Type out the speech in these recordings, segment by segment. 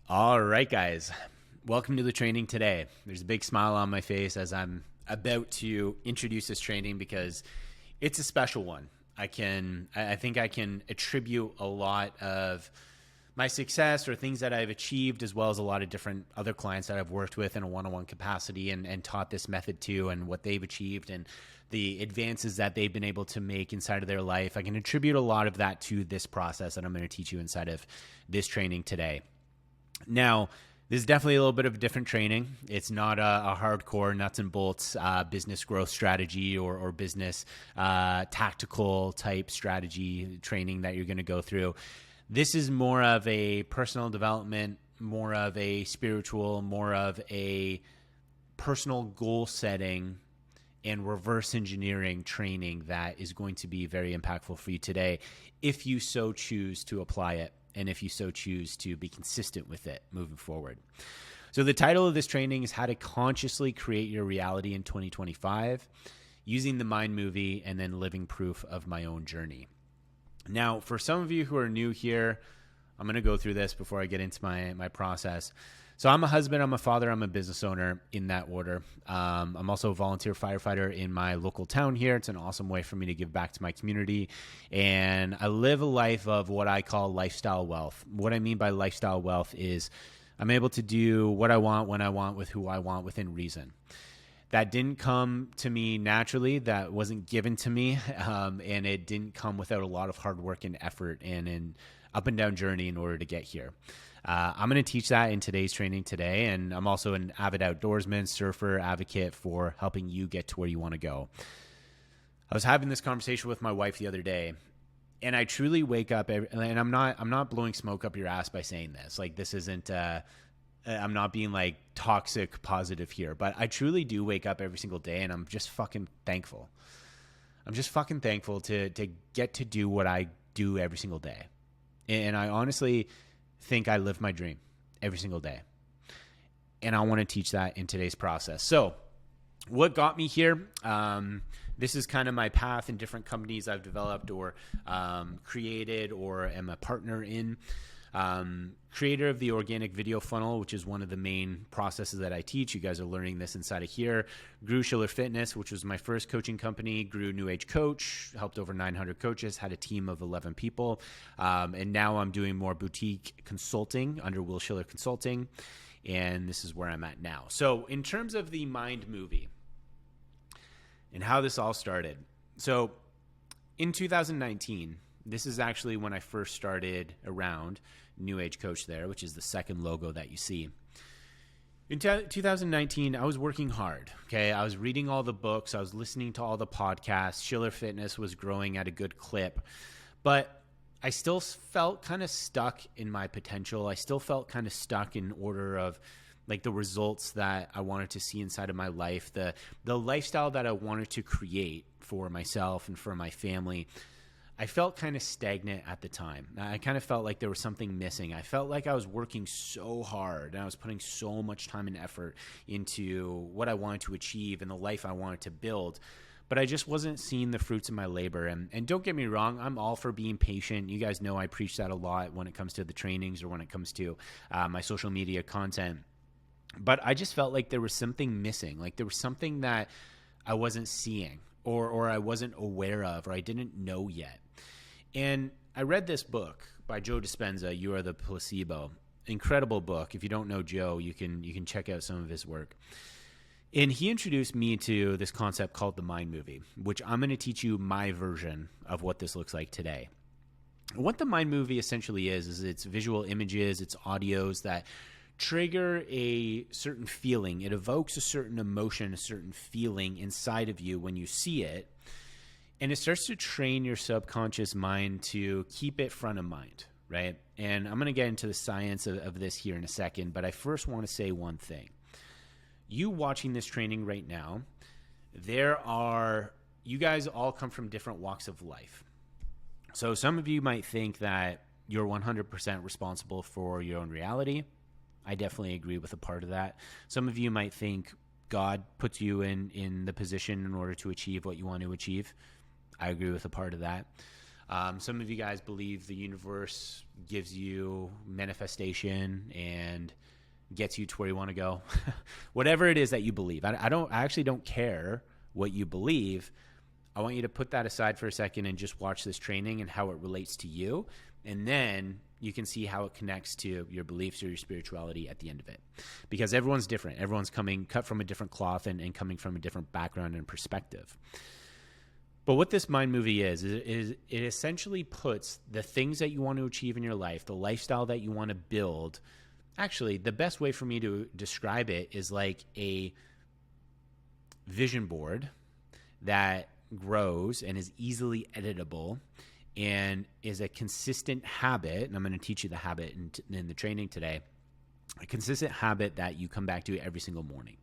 All right, guys. Welcome to the training today. There's a big smile on my face as I'm about to introduce this training because it's a special one. I think I can attribute a lot of my success or things that I've achieved, as well as a lot of different other clients that I've worked with in a one-on-one capacity and taught this method to, and what they've achieved and the advances that they've been able to make inside of their life. I can attribute a lot of that to this process that I'm going to teach you inside of this training today. Now, this is definitely a little bit of a different training. It's not a hardcore nuts and bolts business growth strategy or business tactical type strategy training that you're going to go through. This is more of a personal development, more of a spiritual, more of a personal goal setting and reverse engineering training that is going to be very impactful for you today if you so choose to apply it. And if you so choose to be consistent with it moving forward. So the title of this training is How to Consciously Create Your Reality in 2025 Using the MindMovie and then Living Proof of My Own Journey. Now, for some of you who are new here, I'm going to go through this before I get into my process. So I'm a husband, I'm a father, I'm a business owner in that order. I'm also a volunteer firefighter in my local town here. It's an awesome way for me to give back to my community. And I live a life of what I call lifestyle wealth. What I mean by lifestyle wealth is I'm able to do what I want, when I want, with who I want, within reason. That didn't come to me naturally. That wasn't given to me. And it didn't come without a lot of hard work and effort and an up and down journey in order to get here. I'm going to teach that in today's training today. And I'm also an avid outdoorsman, surfer, advocate for helping you get to where you want to go. I was having this conversation with my wife the other day, and I truly wake up and I'm not blowing smoke up your ass by saying this. Like, this isn't, I'm not being like toxic positive here, but I truly do wake up every single day and I'm just fucking thankful. I'm just fucking thankful to get to do what I do every single day. And I honestly think I live my dream every single day. And I want to teach that in today's process. So what got me here? This is kind of my path in different companies I've developed or created or am a partner in. Creator of the organic video funnel, which is one of the main processes that I teach. You guys are learning this inside of here. Grew Schiller Fitness, which was my first coaching company. Grew New Age Coach, helped over 900 coaches, had a team of 11 people. And now I'm doing more boutique consulting under Will Schiller Consulting. And this is where I'm at now. So in terms of the MindMovie and how this all started. So in 2019, this is actually when I first started around New Age Coach there, which is the second logo that you see. In 2019, I was working hard, okay? I was reading all the books. I was listening to all the podcasts. Schiller Fitness was growing at a good clip. But I still felt kind of stuck in my potential. I still felt kind of stuck in order of like the results that I wanted to see inside of my life, the lifestyle that I wanted to create for myself and for my family. I felt kind of stagnant at the time. I kind of felt like there was something missing. I felt like I was working so hard and I was putting so much time and effort into what I wanted to achieve and the life I wanted to build, but I just wasn't seeing the fruits of my labor. And don't get me wrong, I'm all for being patient. You guys know I preach that a lot when it comes to the trainings or when it comes to my social media content. But I just felt like there was something missing. Like there was something that I wasn't seeing or I wasn't aware of or I didn't know yet. And I read this book by Joe Dispenza, You Are the Placebo. Incredible book. If you don't know Joe, you can check out some of his work. And he introduced me to this concept called the MindMovie, which I'm going to teach you my version of what this looks like today. What the MindMovie essentially is it's visual images, it's audios that trigger a certain feeling. It evokes a certain emotion, a certain feeling inside of you when you see it. And it starts to train your subconscious mind to keep it front of mind, right? And I'm going to get into the science of this here in a second, but I first want to say one thing. You watching this training right now, you guys all come from different walks of life. So some of you might think that you're 100% responsible for your own reality. I definitely agree with a part of that. Some of you might think God puts you in the position in order to achieve what you want to achieve. I agree with a part of that. Some of you guys believe the universe gives you manifestation and gets you to where you want to go. Whatever it is that you believe. I actually don't care what you believe. I want you to put that aside for a second and just watch this training and how it relates to you. And then you can see how it connects to your beliefs or your spirituality at the end of it. Because everyone's different. Everyone's cut from a different cloth and coming from a different background and perspective. But what this MindMovie is it essentially puts the things that you want to achieve in your life, the lifestyle that you want to build. Actually, the best way for me to describe it is like a vision board that grows and is easily editable and is a consistent habit. And I'm going to teach you the habit in the training today, a consistent habit that you come back to every single morning.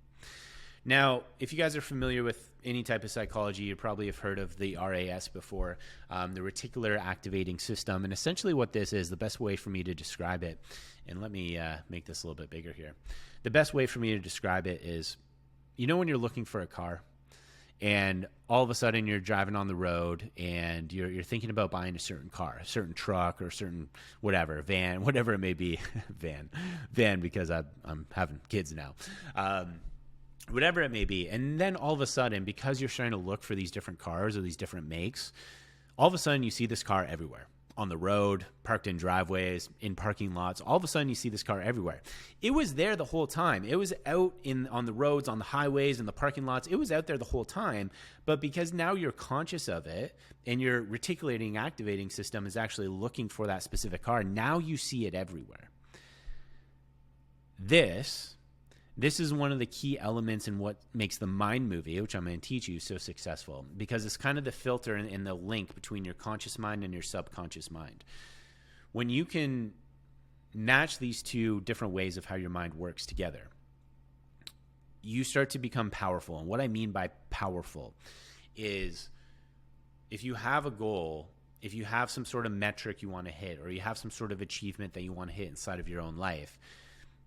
Now, if you guys are familiar with any type of psychology, you probably have heard of the RAS before, the reticular activating system. And essentially what this is, the best way for me to describe it, and let me make this a little bit bigger here. The best way for me to describe it is, when you're looking for a car and all of a sudden you're driving on the road and you're thinking about buying a certain car, a certain truck or a certain whatever, van, whatever it may be, van because I'm having kids now. Whatever it may be. And then all of a sudden, because you're starting to look for these different cars or these different makes, all of a sudden you see this car everywhere. On the road, parked in driveways, in parking lots. All of a sudden you see this car everywhere. It was there the whole time. It was out on the roads, on the highways, in the parking lots. It was out there the whole time. But because now you're conscious of it and your reticulating activating system is actually looking for that specific car, now you see it everywhere. This is one of the key elements in what makes the MindMovie, which I'm going to teach you, so successful, because it's kind of the filter and the link between your conscious mind and your subconscious mind. When you can match these two different ways of how your mind works together, you start to become powerful. And what I mean by powerful is if you have a goal, if you have some sort of metric you want to hit, or you have some sort of achievement that you want to hit inside of your own life,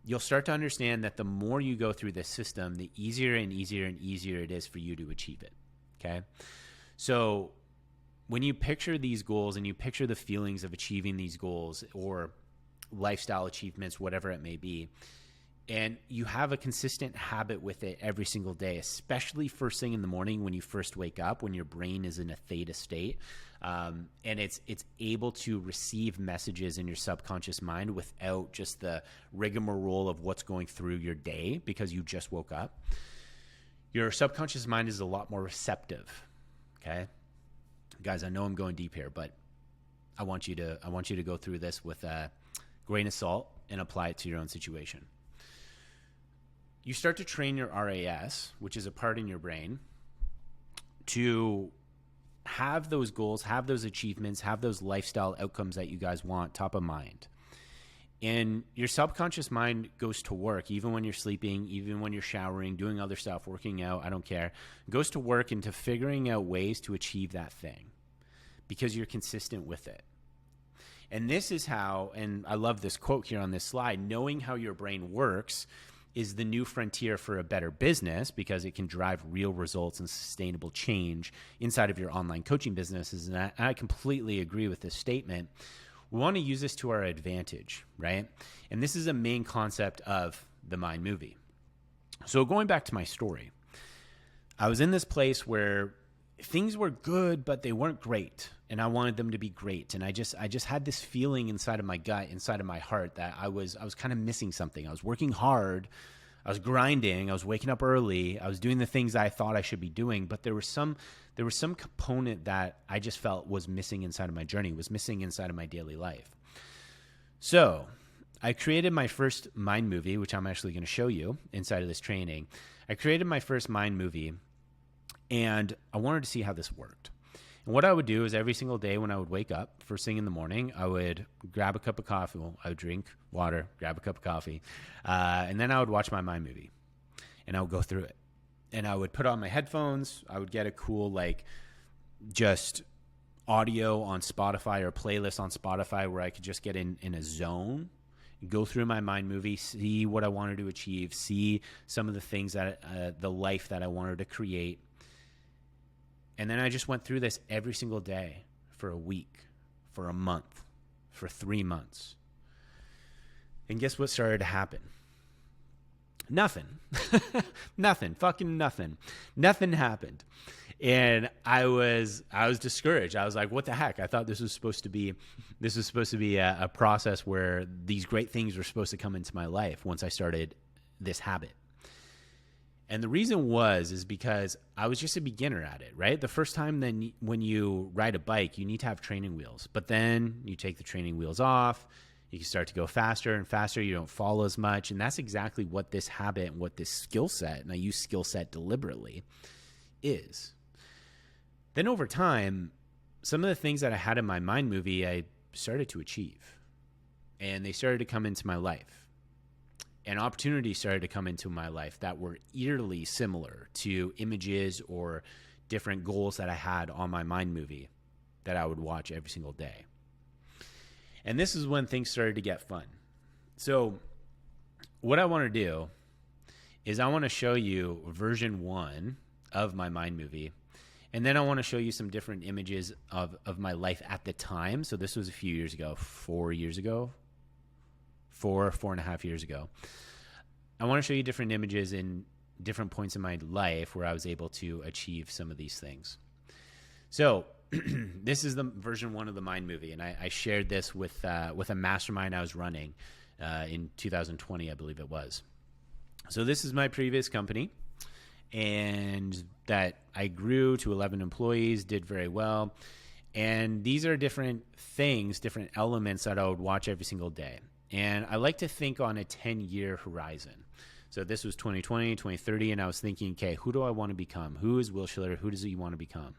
you'll start to understand that the more you go through this system, the easier and easier and easier it is for you to achieve it, okay? So when you picture these goals and you picture the feelings of achieving these goals or lifestyle achievements, whatever it may be, and you have a consistent habit with it every single day, especially first thing in the morning when you first wake up, when your brain is in a theta state, and it's able to receive messages in your subconscious mind without just the rigmarole of what's going through your day because you just woke up. Your subconscious mind is a lot more receptive. Okay, guys, I know I'm going deep here, but I want you to go through this with a grain of salt and apply it to your own situation. You start to train your RAS, which is a part in your brain, to have those goals, have those achievements, have those lifestyle outcomes that you guys want top of mind. And your subconscious mind goes to work, even when you're sleeping, even when you're showering, doing other stuff, working out, I don't care, goes to work into figuring out ways to achieve that thing because you're consistent with it. And this is how, and I love this quote here on this slide, knowing how your brain works is the new frontier for a better business because it can drive real results and sustainable change inside of your online coaching businesses. And I completely agree with this statement. We want to use this to our advantage, right? And this is a main concept of the MindMovie. So going back to my story, I was in this place where things were good, but they weren't great. And I wanted them to be great. And I just had this feeling inside of my gut, inside of my heart that I was kind of missing something. I was working hard. I was grinding. I was waking up early. I was doing the things I thought I should be doing. But there was some component that I just felt was missing inside of my journey, was missing inside of my daily life. So I created my first MindMovie, which I'm actually going to show you inside of this training. I created my first MindMovie, and I wanted to see how this worked. And what I would do is every single day when I would wake up, first thing in the morning, I would grab a cup of coffee. Well, I would drink water, grab a cup of coffee, and then I would watch my MindMovie, and I would go through it. And I would put on my headphones. I would get a cool, just audio on Spotify or playlist on Spotify where I could just get in a zone, go through my MindMovie, see what I wanted to achieve, see some of the things that the life that I wanted to create. And then I just went through this every single day for a week, for a month, for 3 months. And guess what started to happen? Nothing. Nothing. Fucking nothing. Nothing happened. And I was discouraged. I was like, what the heck? I thought this was supposed to be a process where these great things were supposed to come into my life once I started this habit. And the reason is because I was just a beginner at it, right? The first time then when you ride a bike, you need to have training wheels. But then you take the training wheels off, you can start to go faster and faster. You don't fall as much. And that's exactly what this habit and what this skill set, and I use skill set deliberately, is. Then over time, some of the things that I had in my MindMovie, I started to achieve. And they started to come into my life. And opportunities started to come into my life that were eerily similar to images or different goals that I had on my MindMovie that I would watch every single day. And this is when things started to get fun. So what I want to do is I want to show you version 1 of my MindMovie. And then I want to show you some different images of my life at the time. So this was a few years ago, 4 and a half years ago. I want to show you different images in different points in my life where I was able to achieve some of these things. So this is the version 1 of the MindMovie, and I shared this with a mastermind I was running in 2020, I believe it was. So this is my previous company, and that I grew to 11 employees, did very well. And these are different things, different elements that I would watch every single day. And I like to think on a 10-year horizon. So this was 2020, 2030, and I was thinking, okay, who do I want to become? Who is Will Schiller? Who does he want to become?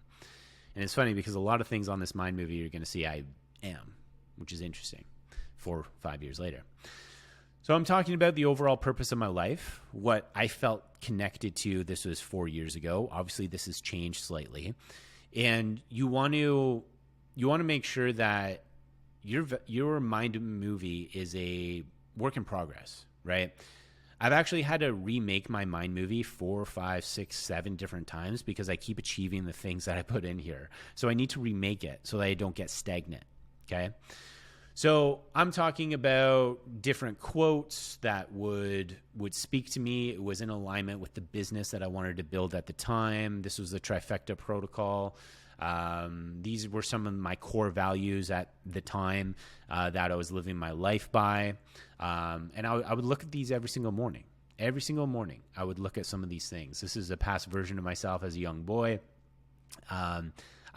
And it's funny because a lot of things on this MindMovie you're going to see I am, which is interesting 4 or 5 years later. So I'm talking about the overall purpose of my life, what I felt connected to. This was 4 years ago. Obviously, this has changed slightly. And you want to make sure that your MindMovie is a work in progress, right? I've actually had to remake my MindMovie 4, 5, 6, 7 different times because I keep achieving the things that I put in here. So I need to remake it so that I don't get stagnant, okay? So I'm talking about different quotes that would speak to me. It was in alignment with the business that I wanted to build at the time. This was the trifecta protocol. These were some of my core values at the time that I was living my life by. And I would look at these every single morning. Every single morning, I would look at some of these things. This is a past version of myself as a young boy.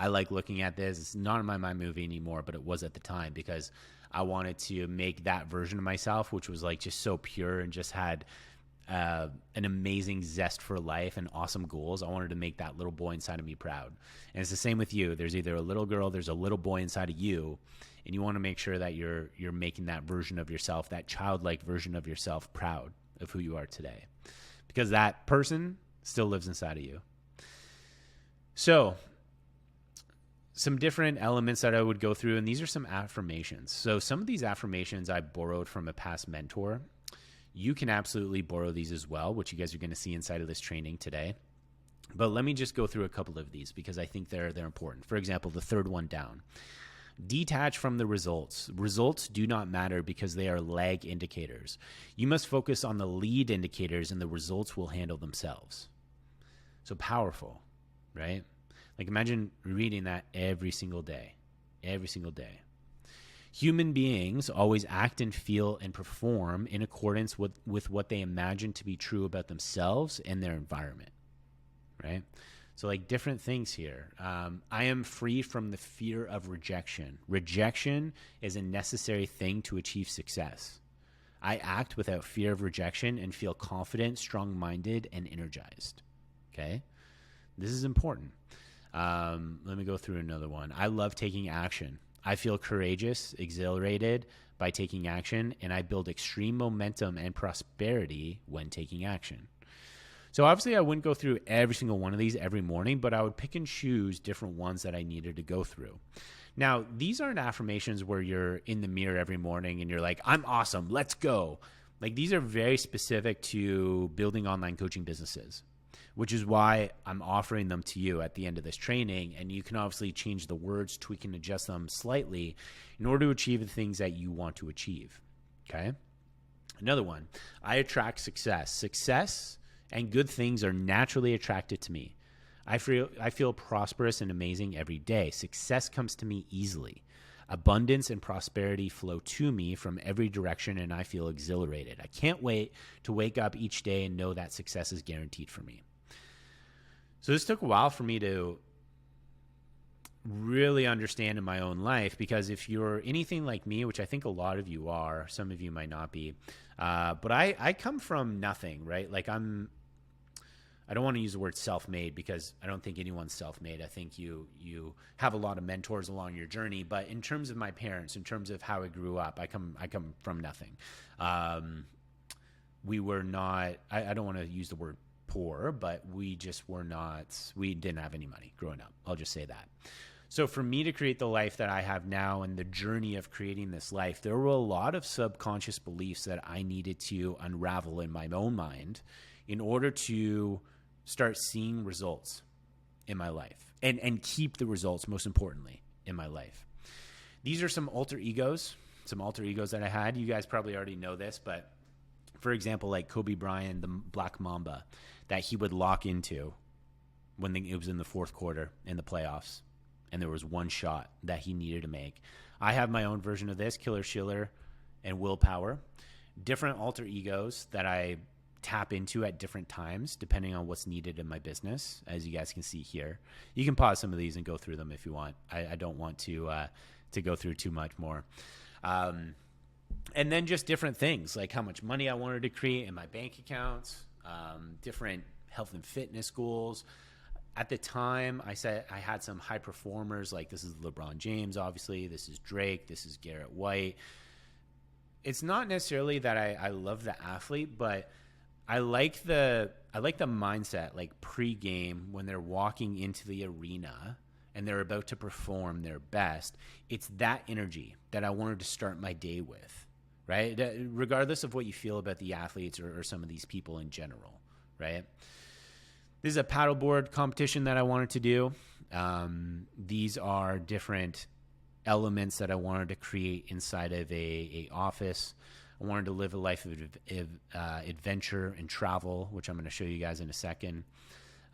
I like looking at this. It's not in my MindMovie anymore, but it was at the time because I wanted to make that version of myself, which was like just so pure and just had an amazing zest for life and awesome goals. I wanted to make that little boy inside of me proud. And it's the same with you. There's either a little girl, there's a little boy inside of you, and you want to make sure that you're making that version of yourself, that childlike version of yourself, proud of who you are today, because that person still lives inside of you. So some different elements that I would go through, and these are some affirmations. So some of these affirmations I borrowed from a past mentor. You can absolutely borrow these as well, which you guys are going to see inside of this training today. But let me just go through a couple of these because I think they're important. For example, the third one down. Detach from the results. Results do not matter because they are lag indicators. You must focus on the lead indicators and the results will handle themselves. So powerful, right? Like imagine reading that every single day. Every single day. Human beings always act and feel and perform in accordance with what they imagine to be true about themselves and their environment, right? So like different things here. I am free from the fear of rejection. Rejection is a necessary thing to achieve success. I act without fear of rejection and feel confident, strong-minded, and energized, okay? This is important. Let me go through another one. I love taking action. I feel courageous, exhilarated by taking action, and I build extreme momentum and prosperity when taking action. So obviously I wouldn't go through every single one of these every morning, but I would pick and choose different ones that I needed to go through. Now, these aren't affirmations where you're in the mirror every morning and you're like, I'm awesome, let's go. Like these are very specific to building online coaching businesses, which is why I'm offering them to you at the end of this training. And you can obviously change the words, tweak and adjust them slightly in order to achieve the things that you want to achieve. Okay. Another one, I attract success. Success and good things are naturally attracted to me. I feel prosperous and amazing every day. Success comes to me easily. Abundance and prosperity flow to me from every direction, and I feel exhilarated. I can't wait to wake up each day and know that success is guaranteed for me. So this took a while for me to really understand in my own life, because if you're anything like me, which I think a lot of you are, some of you might not be, but I come from nothing, right? Like I don't want to use the word self-made, because I don't think anyone's self-made. I think you have a lot of mentors along your journey. But in terms of my parents, in terms of how I grew up, I come from nothing. We were not, I don't want to use the word poor, but we didn't have any money growing up. I'll just say that. So for me to create the life that I have now and the journey of creating this life, there were a lot of subconscious beliefs that I needed to unravel in my own mind in order to start seeing results in my life and keep the results, most importantly, in my life. These are some alter egos that I had. You guys probably already know this, but for example, like Kobe Bryant, the Black Mamba, that he would lock into when it was in the fourth quarter in the playoffs, and there was one shot that he needed to make. I have my own version of this, Killer Schiller and Willpower, different alter egos that I tap into at different times depending on what's needed in my business, as you guys can see here. You can pause some of these and go through them if you want. I don't want to go through too much more. And then just different things, like how much money I wanted to create in my bank accounts, different health and fitness goals. At the time, I said I had some high performers, like this is LeBron James, obviously. This is Drake. This is Garrett White. It's not necessarily that I love the athlete, but I like the mindset, like pre-game when they're walking into the arena and they're about to perform their best. It's that energy that I wanted to start my day with, right? Regardless of what you feel about the athletes or some of these people in general, right? This is a paddleboard competition that I wanted to do. These are different elements that I wanted to create inside of a office. I wanted to live a life of adventure and travel, which I'm going to show you guys in a second.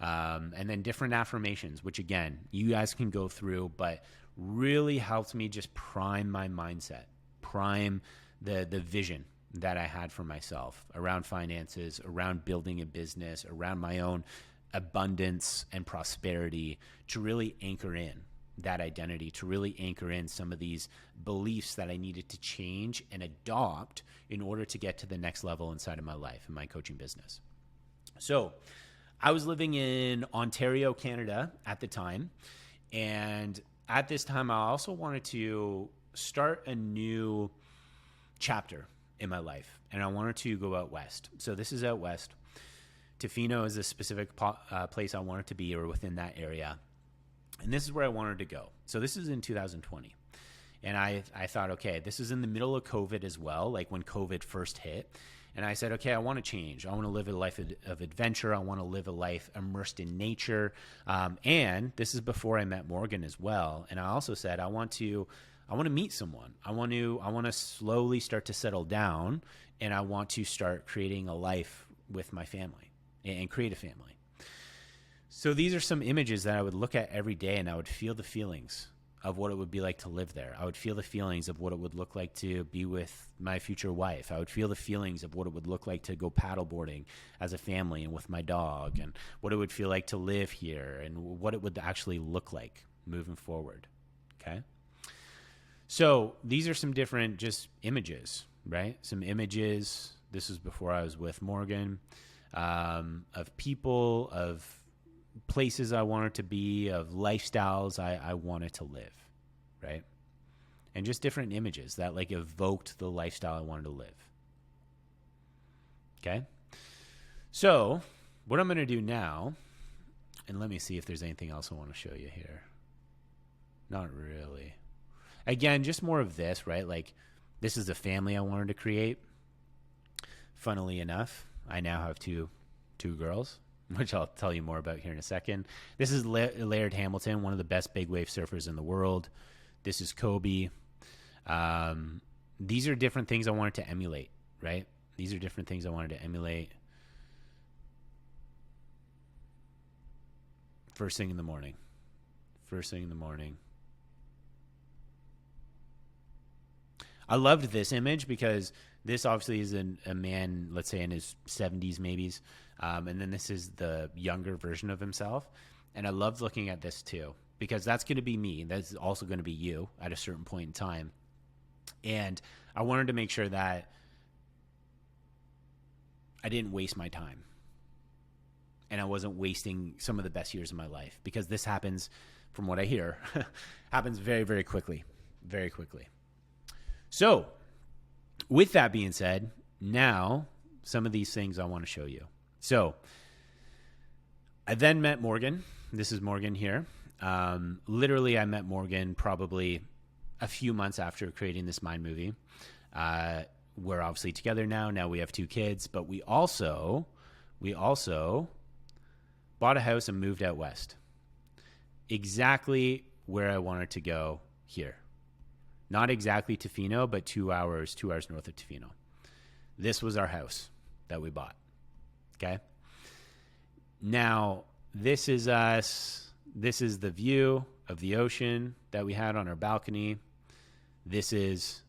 And then different affirmations, which again, you guys can go through, but really helped me just prime my mindset, prime the vision that I had for myself around finances, around building a business, around my own abundance and prosperity, to really anchor in that identity, to really anchor in some of these beliefs that I needed to change and adopt in order to get to the next level inside of my life and my coaching business. So I was living in Ontario, Canada at the time. And at this time, I also wanted to start a new chapter in my life. And I wanted to go out west. So this is out west. Tofino is a specific place I wanted to be, or within that area. And this is where I wanted to go. So this is in 2020. And I thought, okay, this is in the middle of COVID as well, like when COVID first hit. And I said, okay, I want to change. I want to live a life of adventure. I want to live a life immersed in nature. And this is before I met Morgan as well. And I also said, I want to meet someone. I want to slowly start to settle down, and I want to start creating a life with my family and create a family. So these are some images that I would look at every day, and I would feel the feelings of what it would be like to live there. I would feel the feelings of what it would look like to be with my future wife. I would feel the feelings of what it would look like to go paddleboarding as a family and with my dog, and what it would feel like to live here, and what it would actually look like moving forward. Okay. So these are some different just images, right? Some images. This is before I was with Morgan, of people, of places I wanted to be, of lifestyles I wanted to live, right? And just different images that like evoked the lifestyle I wanted to live. Okay? So what I'm going to do now, and let me see if there's anything else I want to show you here. Not really. Again, just more of this, right? Like this is the family I wanted to create. Funnily enough, I now have two girls. which I'll tell you more about here in a second. This is Laird Hamilton, one of the best big wave surfers in the world. This is Kobe. These are different things I wanted to emulate, right? These are different things I wanted to emulate. First thing in the morning. First thing in the morning. I loved this image because this obviously is a man, let's say in his 70s maybe. And then this is the younger version of himself. And I loved looking at this too, because that's going to be me. That's also going to be you at a certain point in time. And I wanted to make sure that I didn't waste my time. And I wasn't wasting some of the best years of my life, because this happens, from what I hear, happens very, very quickly. Very quickly. So, with that being said, now some of these things I want to show you. So, I then met Morgan. This is Morgan here. Literally, I met Morgan probably a few months after creating this MindMovie. We're obviously together now. Now we have 2 kids, but we also bought a house and moved out west. Exactly where I wanted to go here. Not exactly Tofino, but 2 hours north of Tofino. This was our house that we bought. Okay. Now, this is us. This is the view of the ocean that we had on our balcony. This is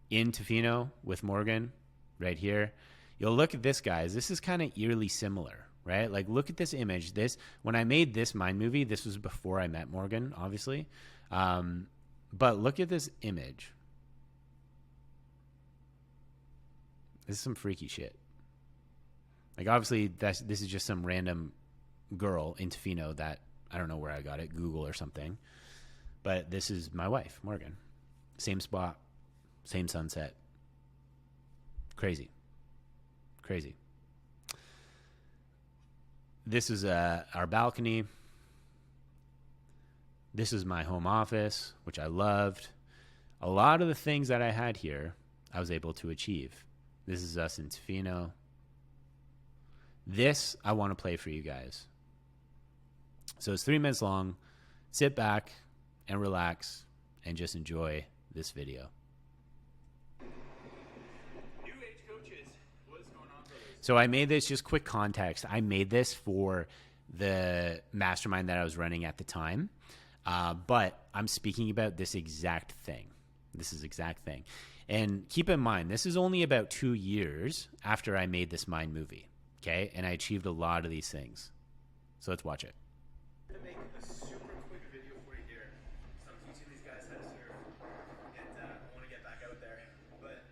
in Tofino with Morgan right here. You'll look at this, guys. This is kind of eerily similar, right? Like, look at this image. When I made this MindMovie, this was before I met Morgan, obviously. But look at this image. This is some freaky shit. Like, obviously, this is just some random girl in Tofino that I don't know where I got it, Google or something. But this is my wife, Morgan. Same spot, same sunset. Crazy. Crazy. This is our balcony. This is my home office, which I loved. A lot of the things that I had here, I was able to achieve. This is us in Tofino. This I want to play for you guys. So it's 3 minutes long. Sit back and relax and just enjoy this video. New age coaches, what's going on, brothers? So I made this, just quick context. I made this for the mastermind that I was running at the time. But I'm speaking about this exact thing. This is exact thing. And keep in mind, this is only about 2 years after I made this MindMovie. Okay. And I achieved a lot of these things. So let's watch it. To make a super quick video for you here. So I'm teaching these guys how to surf. And I want to get back out there. But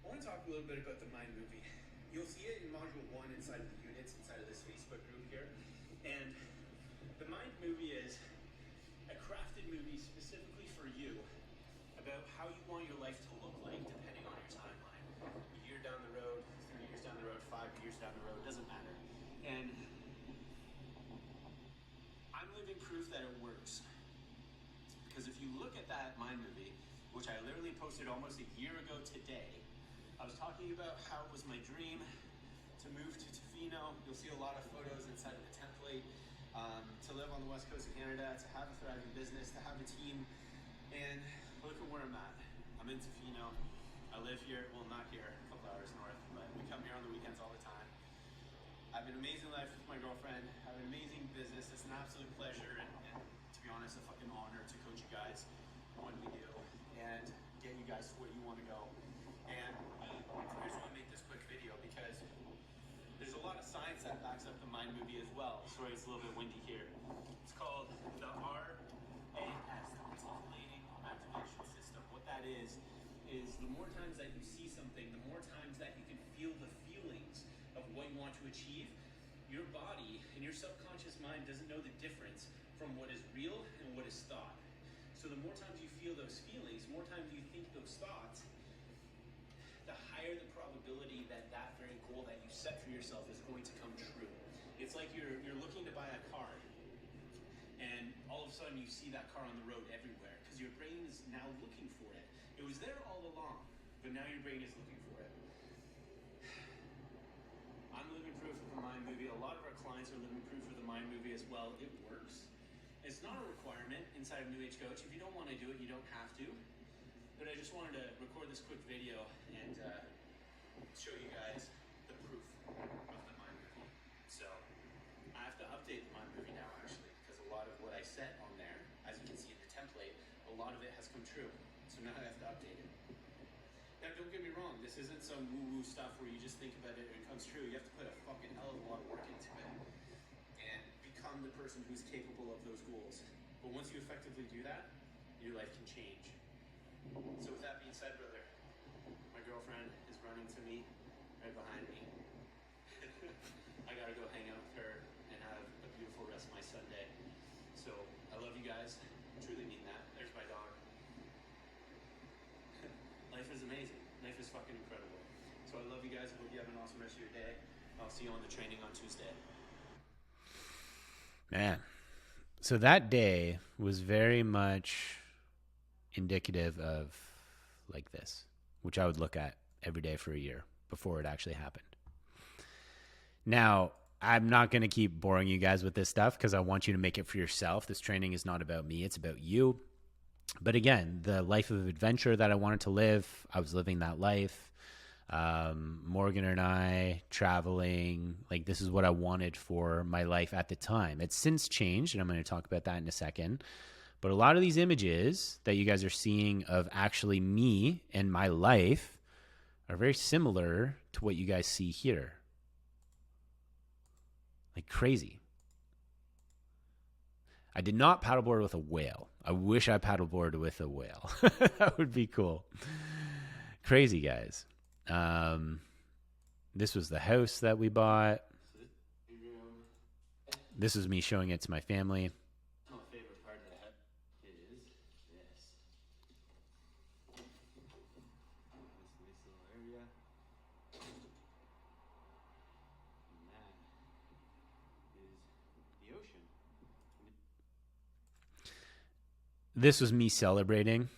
I want to talk a little bit about the MindMovie. You'll see it in module 1 inside of the units, inside of this Facebook group here. And the MindMovie is a crafted movie specifically for you about how you want your life to look like depending on your timeline. A year down the road, 3 years down the road, 5 years down the road, doesn't matter. And I'm living proof that it works. Because if you look at that MindMovie, which I literally posted almost a year ago today, I was talking about how it was my dream to move to Tofino. You'll see a lot of photos inside of the template. To live on the west coast of Canada, to have a thriving business, to have a team. And look at where I'm at. I'm in Tofino. I live here, well, not here, a couple hours north, but we come here on the weekends all the time. I have an amazing life with my girlfriend. I have an amazing business. It's an absolute pleasure and to be honest, a fucking honor to coach you guys on what we do and get you guys to where you want to go. And I just want to make this quick video because there's a lot of science that backs up the MindMovie as well. Sorry, it's a little bit windy here. It's called the RAS, the Reticulation Activation System. What that is the more times that you see something, the more times that you can feel the feelings of what you want to achieve, your body and your subconscious mind doesn't know the difference from what is real and what is thought. So the more times you feel those feelings, the more times you think those thoughts, the higher the probability that that very goal that you set for yourself is going to come true. It's like you're looking to buy a car, and all of a sudden you see that car on the road everywhere because your brain is now looking for it. It was there all along, but now your brain is looking for it. I'm living proof of the MindMovie. A lot of our our clients are living proof of the MindMovie as well. It works. It's not a requirement inside of New Age Coach. If you don't want to do it, you don't have to. But I just wanted to record this quick video and show you guys the proof of the MindMovie. So I have to update the MindMovie now, actually, because a lot of what I set on there, as you can see in the template, a lot of it has come true. So now I have to update it. Now, don't get me wrong. This isn't some woo-woo stuff where you just think about it and it comes true. You have to put a fucking hell of a lot of work into it and become the person who's capable of those goals. But once you effectively do that, your life can change. So with that being said, brother, my girlfriend is running to me right behind me. I gotta go hang out with her and have a beautiful rest of my Sunday. So I love you guys. I truly mean that. There's my dog. Life is amazing. Life is fucking incredible. So I love you guys. I hope you have an awesome rest of your day. I'll see you on the training on Tuesday. Man. So that day was very much indicative of like this, which I would look at every day for a year before it actually happened. Now, I'm not going to keep boring you guys with this stuff because I want you to make it for yourself. This training is not about me. It's about you. But again, the life of adventure that I wanted to live, I was living that life. Morgan and I traveling, like this is what I wanted for my life at the time. It's since changed, and I'm going to talk about that in a second. But a lot of these images that you guys are seeing of actually me and my life are very similar to what you guys see here. Like crazy. I did not paddleboard with a whale. I wish I paddleboarded with a whale. That would be cool. Crazy, guys. This was the house that we bought. This is me showing it to my family. My favorite part of the house is this. This nice little area. And that is the ocean. This was me celebrating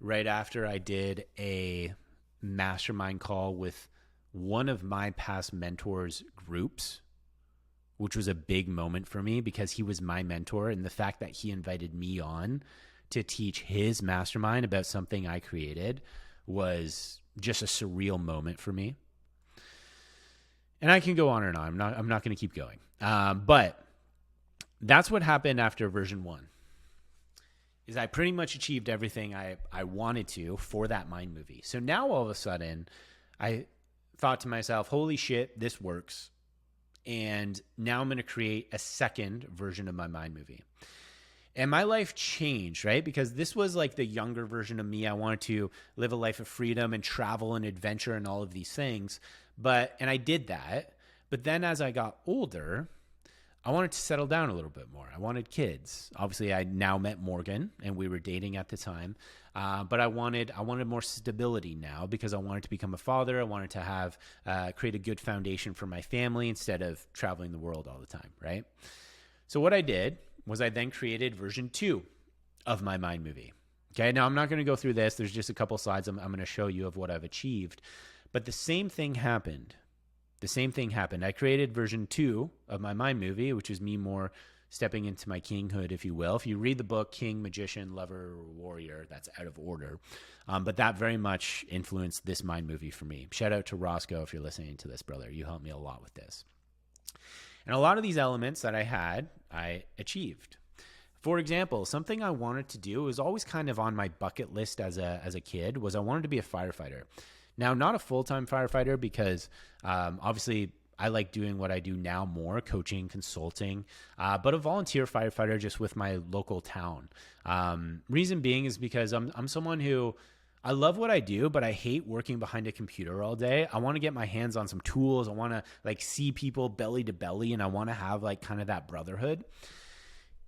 right after I did a mastermind call with one of my past mentors' groups, which was a big moment for me because he was my mentor, and the fact that he invited me on to teach his mastermind about something I created was just a surreal moment for me. And I can go on and on. I'm not going to keep going. But that's what happened after version 1. Is I pretty much achieved everything I wanted to for that MindMovie. So now all of a sudden, I thought to myself, holy shit, this works. And now I'm going to create a second version of my MindMovie. And my life changed, right? Because this was like the younger version of me. I wanted to live a life of freedom and travel and adventure and all of these things. And I did that. But then as I got older, I wanted to settle down a little bit more. I wanted kids. Obviously, I now met Morgan, and we were dating at the time. But I wanted more stability now because I wanted to become a father. I wanted to have create a good foundation for my family instead of traveling the world all the time, right? So what I did was I then created version 2 of my MindMovie. Okay, now I'm not going to go through this. There's just a couple slides I'm going to show you of what I've achieved. But the same thing happened. I created version 2 of my MindMovie, which is me more stepping into my kinghood, if you will. If you read the book, King, Magician, Lover, Warrior, that's out of order. But that very much influenced this MindMovie for me. Shout out to Roscoe if you're listening to this, brother. You helped me a lot with this. And a lot of these elements that I had, I achieved. For example, something I wanted to do was always kind of on my bucket list as a kid was I wanted to be a firefighter. Now, not a full-time firefighter because obviously I like doing what I do now more, coaching, consulting, but a volunteer firefighter just with my local town. Reason being is because I'm someone who I love what I do, but I hate working behind a computer all day. I want to get my hands on some tools. I want to like see people belly to belly, and I want to have like kind of that brotherhood.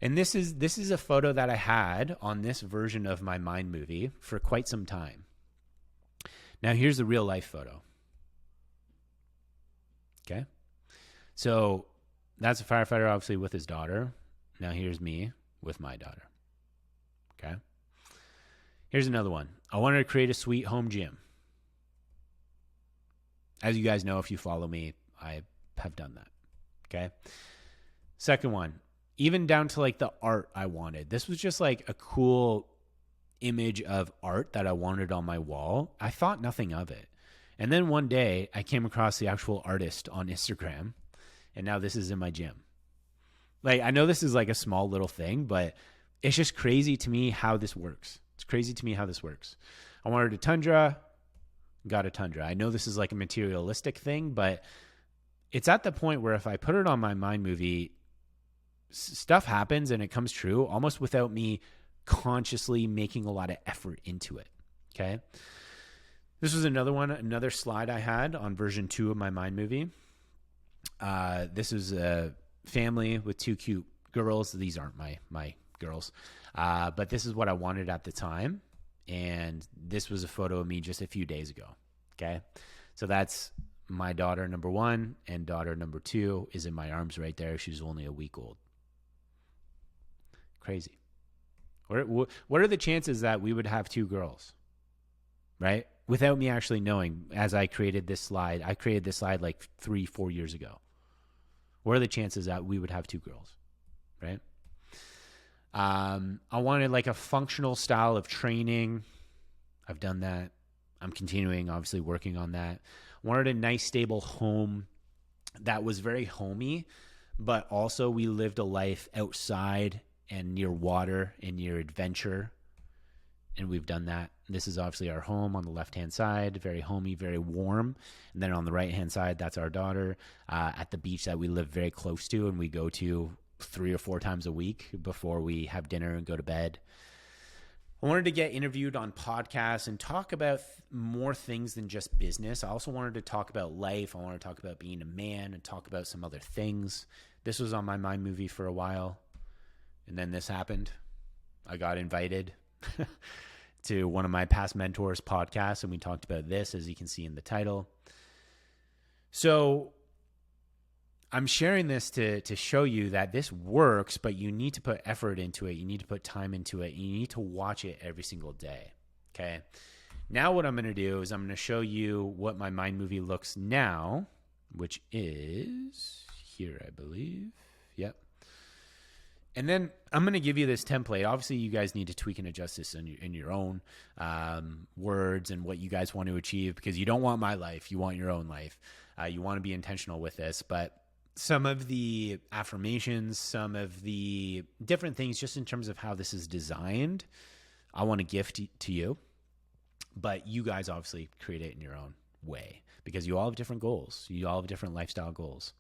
And this is a photo that I had on this version of my MindMovie for quite some time. Now, here's the real life photo. Okay. So that's a firefighter, obviously, with his daughter. Now, here's me with my daughter. Okay. Here's another one. I wanted to create a sweet home gym. As you guys know, if you follow me, I have done that. Okay. Second one, even down to like the art I wanted. This was just like a cool image of art that I wanted on my wall. I thought nothing of it. And then one day I came across the actual artist on Instagram, and now this is in my gym. Like, I know this is like a small little thing, but it's just crazy to me how this works. It's crazy to me how this works. I wanted a Tundra, got a Tundra. I know this is like a materialistic thing, but it's at the point where if I put it on my MindMovie, stuff happens and it comes true almost without me consciously making a lot of effort into it. Okay. This was another slide I had on version 2 of my MindMovie. This is a family with 2 cute girls. These aren't my girls. But this is what I wanted at the time. And this was a photo of me just a few days ago. Okay. So that's my daughter number 1, and daughter number 2 is in my arms right there. She's only a week old. Crazy. What are the chances that we would have 2 girls, right? Without me actually knowing. As I created this slide like 3-4 years ago. What are the chances that we would have 2 girls, right? I wanted like a functional style of training. I've done that. I'm continuing, obviously, working on that. Wanted a nice, stable home that was very homey, but also we lived a life outside and near water and near adventure. And we've done that. This is obviously our home on the left-hand side, very homey, very warm. And then on the right-hand side, that's our daughter at the beach that we live very close to, and we go to 3 or 4 times a week before we have dinner and go to bed. I wanted to get interviewed on podcasts and talk about more things than just business. I also wanted to talk about life. I wanted to talk about being a man and talk about some other things. This was on my MindMovie for a while. And then this happened. I got invited to one of my past mentors' podcasts, and we talked about this, as you can see in the title. So I'm sharing this to show you that this works, but you need to put effort into it. You need to put time into it. You need to watch it every single day. Okay. Now what I'm going to do is I'm going to show you what my MindMovie looks now, which is here, I believe. Yep. And then I'm going to give you this template. Obviously, you guys need to tweak and adjust this in your own words and what you guys want to achieve, because you don't want my life. You want your own life. You want to be intentional with this. But some of the affirmations, some of the different things, just in terms of how this is designed, I want to gift to you. But you guys obviously create it in your own way, because you all have different goals. You all have different lifestyle goals.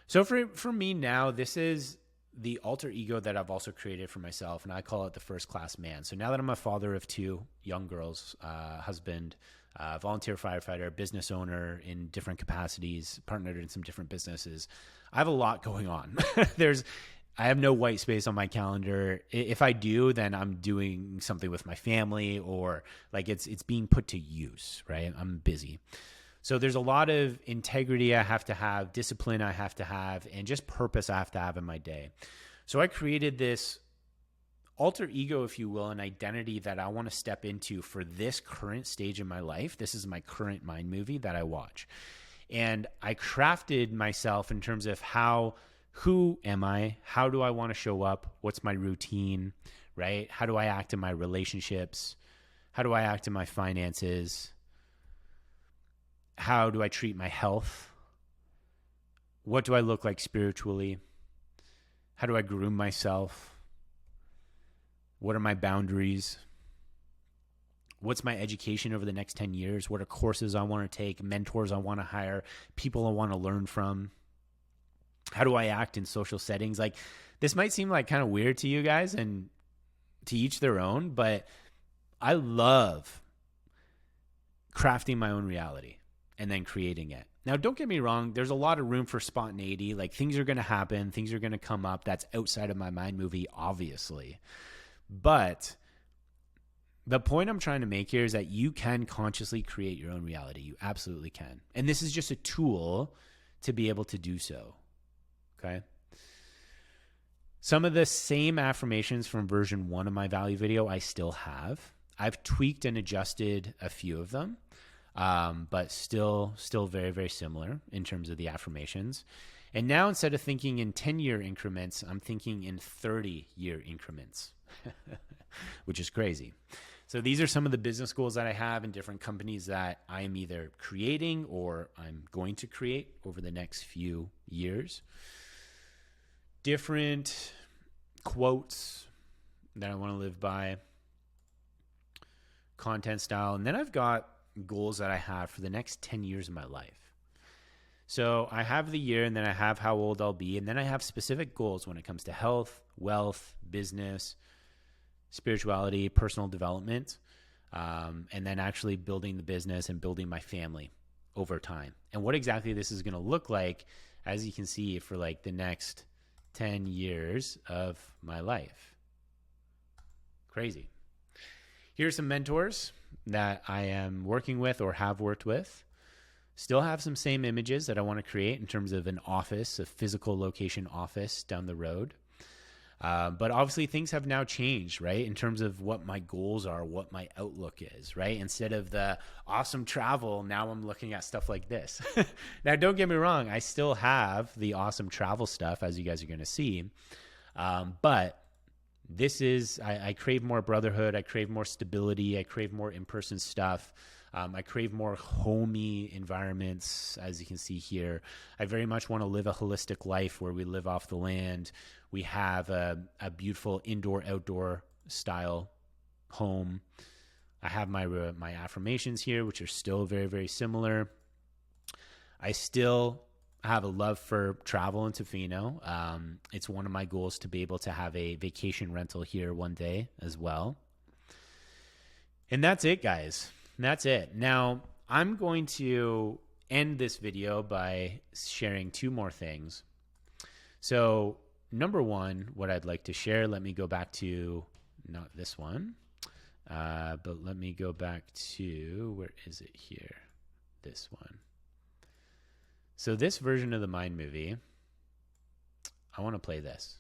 So for me now, this is the alter ego that I've also created for myself, and I call it the first class man. So now that I'm a father of 2 young girls, husband, volunteer firefighter, business owner in different capacities, partnered in some different businesses, I have a lot going on. I have no white space on my calendar. If I do, then I'm doing something with my family, or like it's being put to use, right? I'm busy. So there's a lot of integrity I have to have, discipline I have to have, and just purpose I have to have in my day. So I created this alter ego, if you will, an identity that I want to step into for this current stage in my life. This is my current MindMovie that I watch. And I crafted myself in terms of who am I? How do I want to show up? What's my routine, right? How do I act in my relationships? How do I act in my finances? How do I treat my health? What do I look like spiritually? How do I groom myself? What are my boundaries? What's my education over the next 10 years? What are courses I want to take, mentors I want to hire, people I want to learn from? How do I act in social settings? Like, this might seem like kind of weird to you guys, and to each their own, but I love crafting my own reality and then creating it. Now, don't get me wrong. There's a lot of room for spontaneity. Like, things are going to happen. Things are going to come up. That's outside of my MindMovie, obviously. But the point I'm trying to make here is that you can consciously create your own reality. You absolutely can. And this is just a tool to be able to do so. Okay? Some of the same affirmations from version 1 of my value video I still have. I've tweaked and adjusted a few of them. but still very, very similar in terms of the affirmations. And now instead of thinking in 10-year increments, I'm thinking in 30-year increments, which is crazy. So these are some of the business goals that I have in different companies that I am either creating or I'm going to create over the next few years. Different quotes that I want to live by, content style, and then I've got goals that I have for the next 10 years of my life. So I have the year, and then I have how old I'll be, and then I have specific goals when it comes to health, wealth, business, spirituality, personal development, and then actually building the business and building my family over time. And what exactly this is going to look like, as you can see, for like the next 10 years of my life. Crazy. Here's some mentors that I am working with or have worked with. Still have some same images that I want to create in terms of an office, a physical location office down the road. But obviously things have now changed, right? In terms of what my goals are, what my outlook is, right? Instead of the awesome travel, now I'm looking at stuff like this. Now, don't get me wrong. I still have the awesome travel stuff, as you guys are going to see. But this is, I crave more brotherhood. I crave more stability. I crave more in-person stuff. I crave more homey environments, as you can see here. I very much want to live a holistic life where we live off the land. We have a beautiful indoor-outdoor style home. I have my affirmations here, which are still very, very similar. I still have a love for travel in Tofino. It's one of my goals to be able to have a vacation rental here one day as well. And that's it, guys. That's it. Now, I'm going to end this video by sharing two more things. So, number one, what I'd like to share, let me go back to, not this one, but let me go back to, where is it here? This one. So this version of the MindMovie, I want to play this.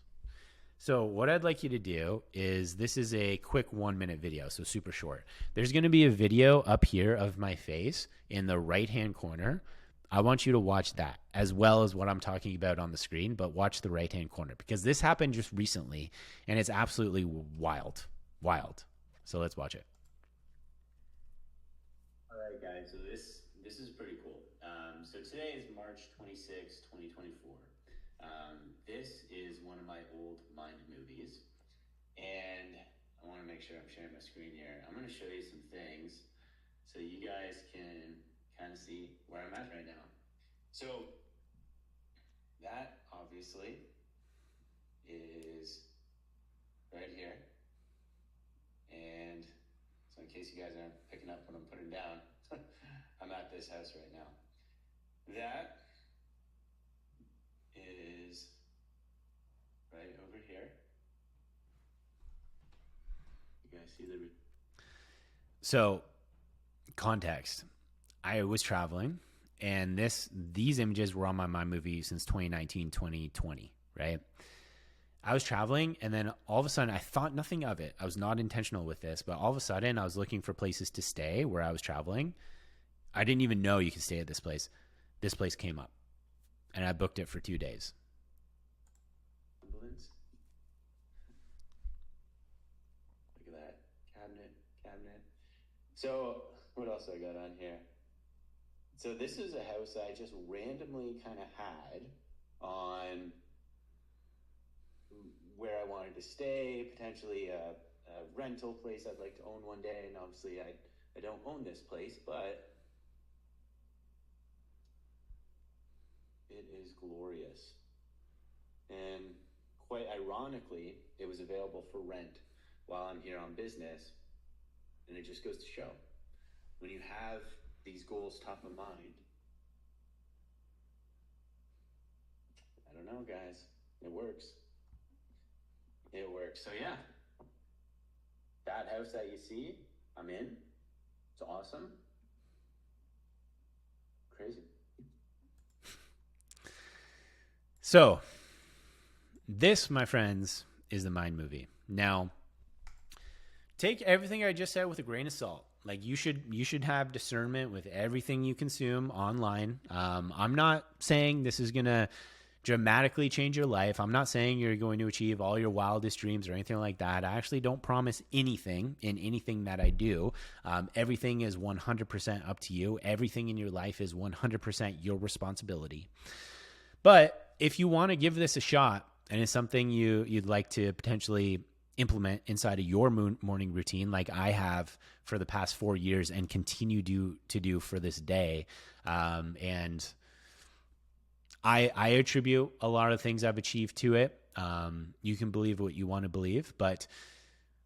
So what I'd like you to do is, this is a quick 1-minute video, so super short. There's going to be a video up here of my face in the right-hand corner. I want you to watch that as well as what I'm talking about on the screen, but watch the right-hand corner because this happened just recently and it's absolutely wild. So let's watch it. All right, guys, so this is pretty cool. So today is March 26, 2024. This is one of my old MindMovies, and I want to make sure I'm sharing my screen here. I'm going to show you some things so you guys can kind of see where I'm at right now. So that obviously is right here, and so in case you guys aren't picking up what I'm putting down, I'm at this house right now. That is right over here. You guys see the... So, context. I was traveling, and these images were on my MindMovie since 2019, 2020, right? I was traveling, and then all of a sudden, I thought nothing of it. I was not intentional with this, but all of a sudden, I was looking for places to stay where I was traveling. I didn't even know you could stay at this place. This place came up, and I booked it for 2 days. Look at that. Cabinet. So what else I got on here? So this is a house that I just randomly kind of had on where I wanted to stay, potentially a rental place I'd like to own one day. And obviously I don't own this place, but it is glorious. And quite ironically, it was available for rent while I'm here on business. And it just goes to show, when you have these goals top of mind, I don't know, guys, it works. It works. So yeah, that house that you see, I'm in. It's awesome. Crazy. So this, my friends, is the MindMovie. Now, take everything I just said with a grain of salt. Like you should have discernment with everything you consume online. I'm not saying this is going to dramatically change your life. I'm not saying you're going to achieve all your wildest dreams or anything like that. I actually don't promise anything in anything that I do. Everything is 100% up to you. Everything in your life is 100% your responsibility. But if you want to give this a shot and it's something you'd like to potentially implement inside of your morning routine, like I have for the past 4 years and continue to do for this day, and I attribute a lot of things I've achieved to it. You can believe what you want to believe, but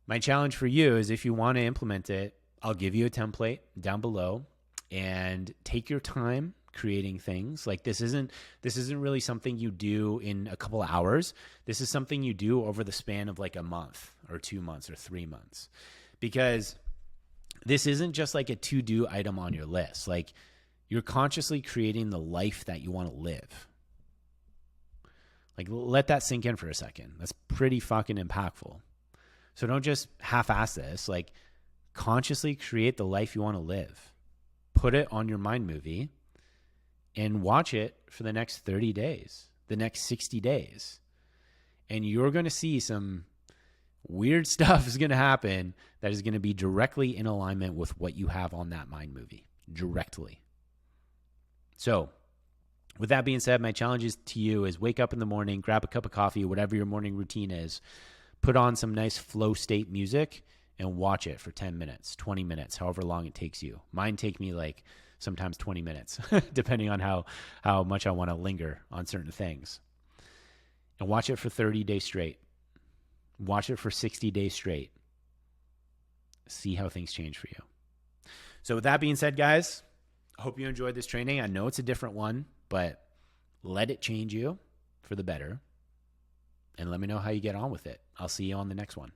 my challenge for you is if you want to implement it, I'll give you a template down below and take your time creating things. Like this isn't really something you do in a couple of hours. This is something you do over the span of like a month or 2 months or 3 months, because this isn't just like a to-do item on your list. Like you're consciously creating the life that you want to live. Like let that sink in for a second. That's pretty fucking impactful. So don't just half-ass this. Like consciously create the life you want to live. Put it on your MindMovie and watch it for the next 30 days, the next 60 days. And you're going to see some weird stuff is going to happen that is going to be directly in alignment with what you have on that MindMovie. Directly. So with that being said, my challenge to you is wake up in the morning, grab a cup of coffee, whatever your morning routine is, put on some nice flow state music and watch it for 10 minutes, 20 minutes, however long it takes you. Mine take me like sometimes 20 minutes, depending on how much I want to linger on certain things. And watch it for 30 days straight. Watch it for 60 days straight. See how things change for you. So with that being said, guys, I hope you enjoyed this training. I know it's a different one, but let it change you for the better. And let me know how you get on with it. I'll see you on the next one.